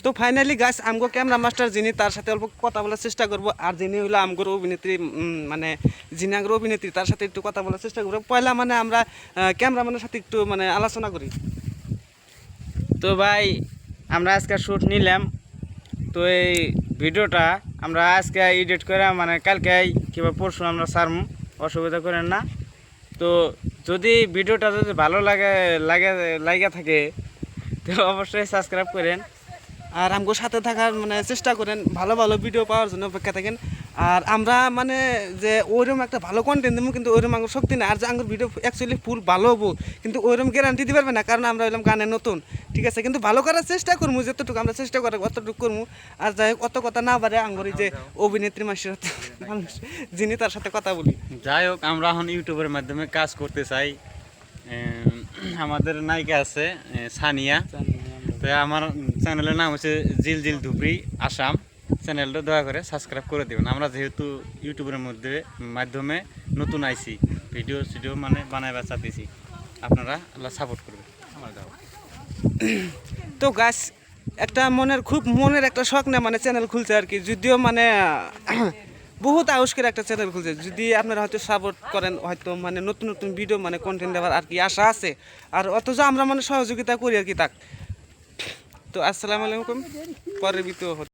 তো ফাইনালি গাছ আমগো ক্যামেরা মাস্টার যিনি তার সাথে অল্প কথা বলার চেষ্টা করব আর যিনি হলো আমগোর অভিনেত্রী মানে যিনি আগের অভিনেত্রী তার সাথে একটু কথা বলার চেষ্টা করবো পয়লা মানে আমরা ক্যামেরাম্যানের সাথে একটু মানে আলোচনা করি। তো ভাই আমরা আজকে শ্যুট নিলাম, তো এই ভিডিওটা আমরা আজকে এডিট করে মানে কালকে কিংবা পরশু আমরা ছাড়ব, অসুবিধা করেন না। তো যদি ভিডিওটা যদি ভালো লাগে থাকে তো অবশ্যই সাবস্ক্রাইব করেন আর আমগোর সাথে থাকার মানে চেষ্টা করেন, ভালো ভালো ভিডিও পাওয়ার জন্য অপেক্ষা থাকেন। আর আমরা মানে যে ওইরকম একটা ভালো কন্টেন্ট দেবো কিন্তু ওইরকম আমার শক্তি না, আর যে আমার ভিডিও অ্যাকচুয়ালি ফুল ভালো হবো কিন্তু ওইরকম গ্যারান্টি দিতে পারবে না, কারণ আমরা হইলাম গানে নতুন, ঠিক আছে। কিন্তু ভালো করার চেষ্টা করবো, যতটুকু আমরা চেষ্টা করার অতটুকু করবো। আর যাই হোক অত কথা না পারে আমার যে অভিনেত্রী মাসের মানুষ যিনি তার সাথে কথা বলি। যাই হোক আমরা এখন ইউটিউবের মাধ্যমে কাজ করতে চাই। আমাদের নায়িকা আছে সানিয়া, তো আমার চ্যানেলের নাম হচ্ছে জিল জিল ধুবড়ি আসাম। চ্যানেলটা দয়া করে সাবস্ক্রাইব করে দেবেন। আমরা যেহেতু ইউটিউবের মাধ্যমে নতুন আইছি, ভিডিও মানে বানাইবা চাইতেছি, আপনারা আল্লাহ সাপোর্ট করবেন আমার গাও। তো গাছ একটা খুব মনের একটা শখ না মানে চ্যানেল খুলছে আর কি, যদিও মানে বহুত আউস্কের একটা চ্যানেল খুলছে, যদি আপনারা হয়তো সাপোর্ট করেন হয়তো মানে নতুন নতুন ভিডিও মানে কন্টেন্ট দেওয়ার আর কি আশা আছে। আর অথচ আমরা মানে সহযোগিতা করি আর কি তাক। তো আসসালামু আলাইকুম, পরের ভিডিও